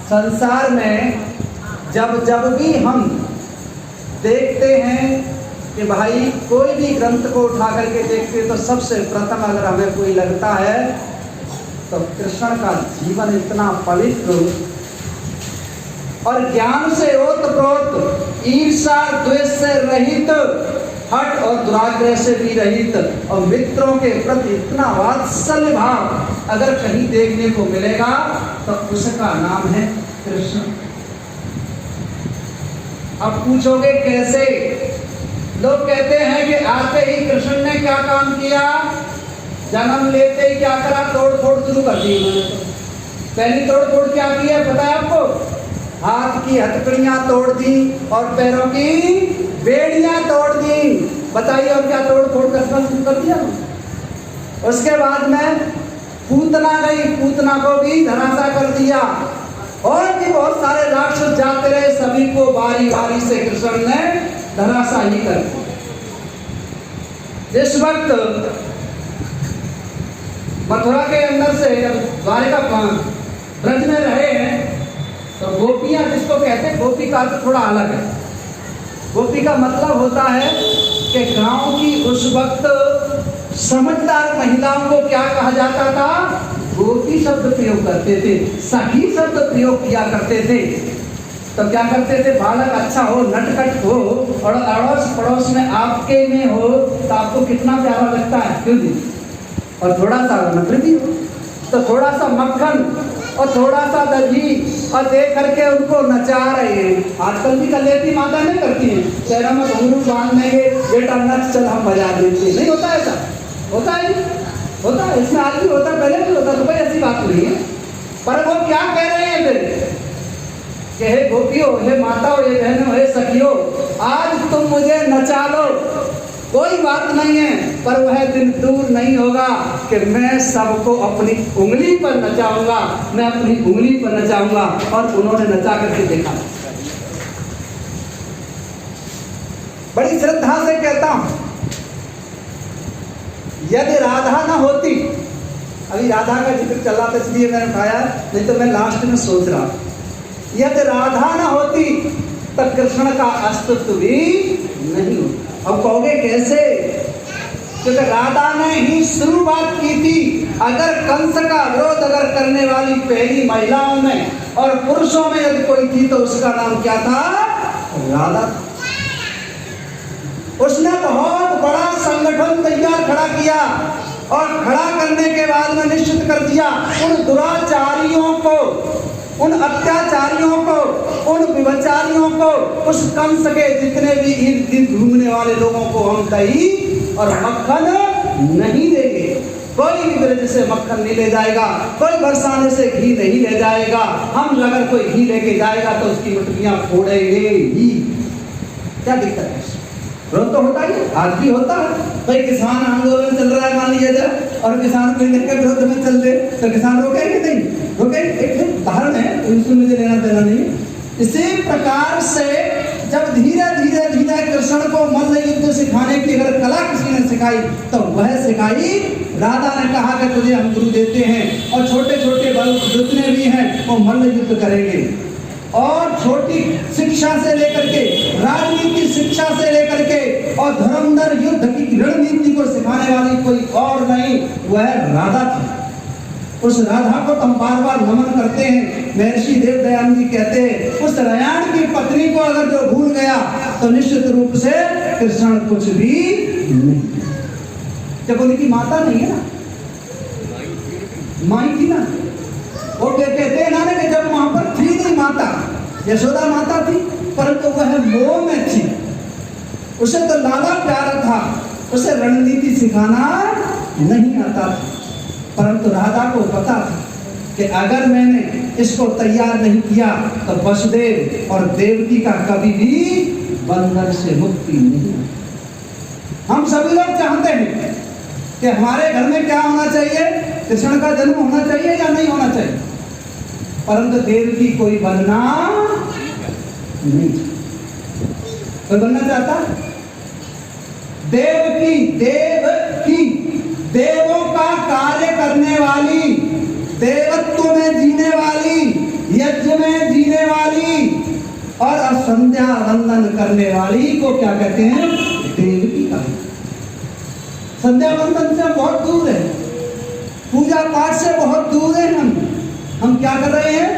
संसार में जब जब भी हम देखते हैं कि भाई कोई भी ग्रंथ को उठा करके देखते हैं तो सबसे प्रथम अगर हमें कोई लगता है तो कृष्ण का जीवन इतना पवित्र और ज्ञान से ओतप्रोत, ईर्षा द्वेष से रहित, हट और दुराग्रह से भी रहित और मित्रों के प्रति इतना वात्सल्य भाव अगर कहीं देखने को मिलेगा तो उसका नाम है कृष्ण। अब पूछोगे कैसे? लोग कहते हैं कि आते ही कृष्ण ने क्या काम किया, जन्म लेते ही क्या करा, तोड़ फोड़ शुरू कर दी उन्होंने। पहली तोड़ फोड़ क्या की है पता है आपको? हाथ की हथकड़ियां तोड़ दी और पैरों की बेड़ियां तोड़ दी। बताइए और क्या तोड़ फोड़ करना शुरू कर दिया। उसके बाद में पूतना गई, पूतना को भी धराशायी कर दिया और भी बहुत सारे राक्षस जाते रहे, सभी को बारी बारी से कृष्ण ने धराशायी कर दिया। जिस वक्त मथुरा के अंदर से द्वारिका ब्रज में रहे हैं तो गोपियां जिसको कहते हैं, गोपी का अर्थ थोड़ा अलग है। गोपी का मतलब होता है कि गांव की उस वक्त समझदार महिलाओं को क्या कहा जाता था? गोपी शब्द प्रयोग करते थे, सखी शब्द प्रयोग किया करते थे। तो क्या करते थे? बालक अच्छा हो, नटखट हो और अड़ोस पड़ोस में आपके में हो तो आपको कितना प्यारा लगता है, क्यों जी? और थोड़ा सा नफरती हो तो थोड़ा सा मक्खन और थोड़ा सा दही और दे करके उनको नचा रहे हैं। आजकल भी कलेती माता नहीं करती है, चेहरा में घुंघरू बांध देंगे, बेटा नच चल हम बजा देते। नहीं होता ऐसा? होता है, होता है, इसमें आज भी होता, पहले भी होता, तो कोई ऐसी बात नहीं है। पर वो क्या कह रहे हैं फिर कि हे गोपियों, हे माताओं, हे बहनों, हे सखियों, आज तुम मुझे नचा लो, कोई बात नहीं है, पर वह दिन दूर नहीं होगा कि मैं सबको अपनी उंगली पर नचाऊंगा, मैं अपनी उंगली पर नचाऊंगा। और उन्होंने नचा करके देखा। बड़ी श्रद्धा से कहता हूं, यदि राधा ना होती, अभी राधा का जिक्र चल रहा था इसलिए मैंने उठाया, नहीं तो मैं लास्ट में सोच रहा, यदि राधा ना होती तो कृष्ण का अस्तित्व भी नहीं होता। अब कहोगे कैसे? क्योंकि राधा ने ही शुरुआत की थी। अगर कंस का विरोध अगर करने वाली पहली महिलाओं में और पुरुषों में यदि कोई थी तो उसका नाम क्या था? राधा। उसने बहुत बड़ा संगठन तैयार खड़ा किया और खड़ा करने के बाद में निश्चित कर दिया उन दुराचारियों को, उन अत्याचारियों को, उन विभचारियों को, उस कंस के जितने भी इर्द गिर्द घूमने वाले लोगों को हम दही और मक्खन नहीं देंगे। कोई भी ब्रज से मक्खन नहीं ले जाएगा, कोई बरसाने से घी नहीं ले जाएगा। हम अगर कोई घी लेके जाएगा तो उसकी मुट्ठियां फोड़ेंगे ही। क्या दिक्कत है? विरोध तो होता ही, आज भी होता है। कोई किसान आंदोलन चल रहा है मान लीजिए और किसान को लेकर विरोध में चल दे तो किसान रोकेंगे नहीं? रोकेंगे। एक उदाहरण है, उसमें मुझे लेना देना नहीं। इसी प्रकार से जब धीरे धीरे धीरे कृष्ण को मल्ल युद्ध सिखाने की अगर कला किसी ने सिखाई तो वह सिखाई राधा ने। कहा कि तुझे हम गुरु देते हैं और छोटे छोटे बल जितने भी हैं वो मल्ल युद्ध करेंगे। और छोटी शिक्षा से लेकर के, राजनीति शिक्षा से लेकर के और धर्मधर युद्ध की रणनीति को सिखाने वाली कोई और नहीं, वह राधा थी। उस राधा को हम बार बार नमन करते हैं। महर्षि देव दयानंद जी कहते हैं, उस रयान की पत्नी को अगर जो भूल गया तो निश्चित रूप से कृष्ण कुछ भी नहीं। जब उनकी माता नहीं है ना, माई थी ना, वो कहते हैं ना कि जब वहां पर थी नहीं माता, यशोदा माता थी, परंतु वह मोह में थी। उसे तो लाला प्यारा था, उसे रणनीति सिखाना नहीं आता था, परंतु राधा को पता था कि अगर मैंने इसको तैयार नहीं किया तो वसुदेव और देवकी का कभी भी बंधन से मुक्ति नहीं। हम सभी लोग चाहते हैं कि हमारे घर में क्या होना चाहिए? कृष्ण का जन्म होना चाहिए या नहीं होना चाहिए? परंतु देवकी कोई बनना नहीं, कोई बनना चाहता? देवकी देवों का कार्य करने वाली, देवत्व में जीने वाली, यज्ञ में संध्या वंदन करने वाली को क्या कहते हैं? देवकी का। संध्या वंदन से बहुत दूर है, पूजा पाठ से बहुत दूर है। हम क्या कर रहे हैं?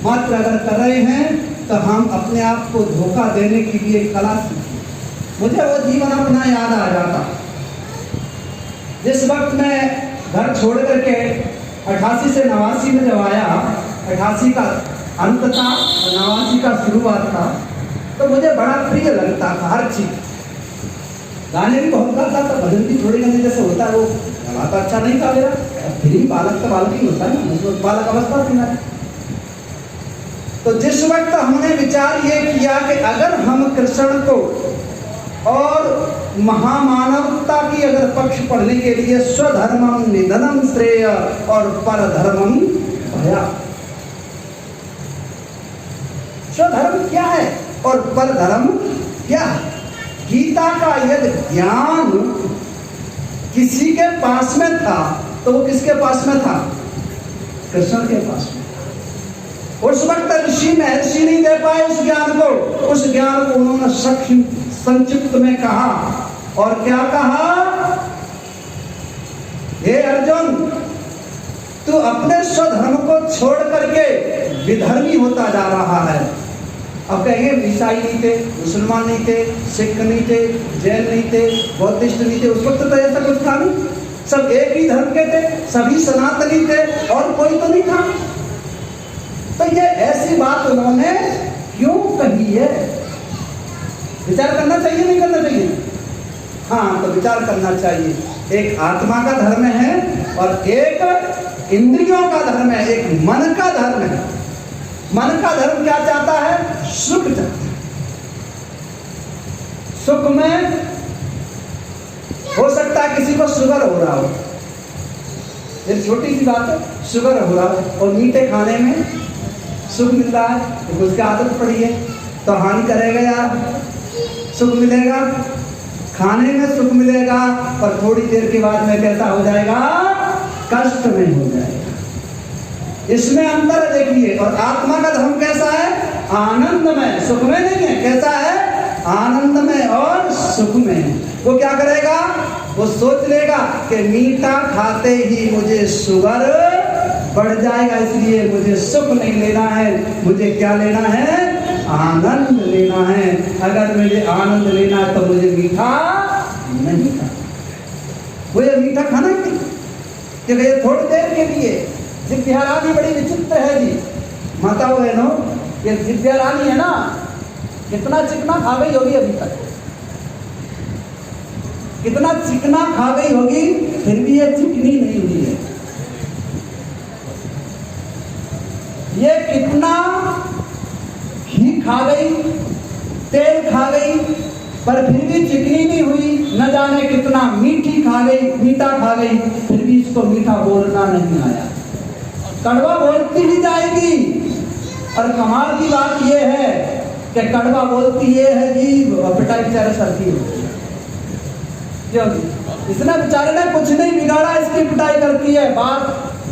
मात्र अगर कर रहे हैं तो हम अपने आप को धोखा देने के लिए कला सीखें। मुझे वो जीवन अपना याद आ जाता जिस वक्त मैं घर छोड़ करके 88 से 89 में जब आया, 88 का अंत था और 89 का शुरुआत था, तो मुझे बड़ा प्रिय लगता था हर चीज। गाने भी बहुत गाता था, भजन भी थोड़े गाने जैसे होता है, वो गाना तो अच्छा नहीं था मेरा, फिर भी बालक तो बालक ही होता है ना, उसमें बालक अवस्था थी ना। तो जिस वक्त हमने विचार ये किया कि अगर हम कृष्ण को और महामानवता की अगर पक्ष पढ़ने के लिए स्वधर्मम निधनम श्रेय और परधर्मम भया। स्वधर्म क्या है और परधर्म क्या है? गीता का यदि ज्ञान किसी के पास में था तो वो किसके पास में था? कृष्ण के पास में। उस वक्त ऋषि महर्षि नहीं दे पाए उस ज्ञान को। उस ज्ञान को उन्होंने संक्षिप्त में कहा, और क्या कहा? हे अर्जुन, तू अपने स्वधर्म को छोड़ करके विधर्मी होता जा रहा है। अब कहेंगे ईसाई नहीं थे, मुसलमान नहीं थे, सिख नहीं थे, जैन नहीं थे, बौद्धिस्ट नहीं थे, उस वक्त तो ऐसा कुछ था नहीं, सब एक ही धर्म के थे, सभी सनातनी थे और कोई तो नहीं था। तो ये ऐसी बात उन्होंने क्यों कही है? विचार करना चाहिए नहीं करना चाहिए? हाँ, तो विचार करना चाहिए। एक आत्मा का धर्म है और एक इंद्रियों का धर्म है, एक मन का धर्म है। मन का धर्म क्या चाहता है? सुख चाहता है। सुख में हो सकता है किसी को शुगर हो रहा हो, ये छोटी सी बात है, शुगर हो रहा है और मीठे खाने में सुख मिल रहा है, तो उसकी आदत पड़ी है तो हानि करेगा यार। सुख मिलेगा, खाने में सुख मिलेगा, पर थोड़ी देर के बाद में कैसा हो जाएगा? कष्ट में हो जाएगा। इसमें अंतर देखिए। और आत्मा का धर्म कैसा है? आनंदमय, सुख में नहीं है। कैसा है? आनंदमय और सुख में। वो क्या करेगा? वो सोच लेगा कि मीठा खाते ही मुझे शुगर बढ़ जाएगा, इसलिए मुझे सुख नहीं लेना है, मुझे क्या लेना है? आनंद लेना है। अगर मुझे आनंद लेना है तो मुझे मीठा नहीं खाना। मुझे मीठा खाना ही नहीं, क्योंकि ये थोड़ी देर के लिए। दिव्या रानी बड़ी विचित्र है जी, माता बहनों। ये दिव्या रानी है ना, कितना चिकना खा गई होगी अभी तक, कितना चिकना खा गई होगी, फिर भी ये चिकनी नहीं हुई है। ये कितना घी खा गई, तेल खा गई, पर फिर भी चिकनी नहीं हुई। न जाने कितना मीठी खा गई, मीठा खा गई, फिर भी इसको मीठा बोलना नहीं आया। कड़वा बोलती ही जाएगी। और कमाल की बात यह है कि कड़वा बोलती ये है जी, पिटाई बेचारे सरती होती है। क्यों? इसने बेचारे ने कुछ नहीं बिगाड़ा, इसकी पिटाई करती है। बात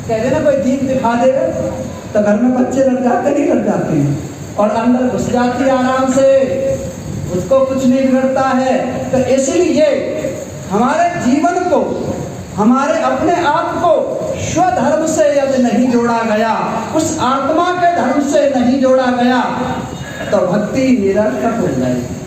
कह देना कोई जीभ दिखा देगा तो घर में बच्चे लड़ जाते नहीं लड़ जाते हैं, और अंदर घुस जाती है आराम से, उसको कुछ नहीं बिगड़ता है। तो इसलिए हमारे जीवन को, हमारे अपने आप को स्वधर्म से यदि नहीं जोड़ा गया, उस आत्मा के धर्म से नहीं जोड़ा गया, तो भक्ति निरर्थक हो जाएगी।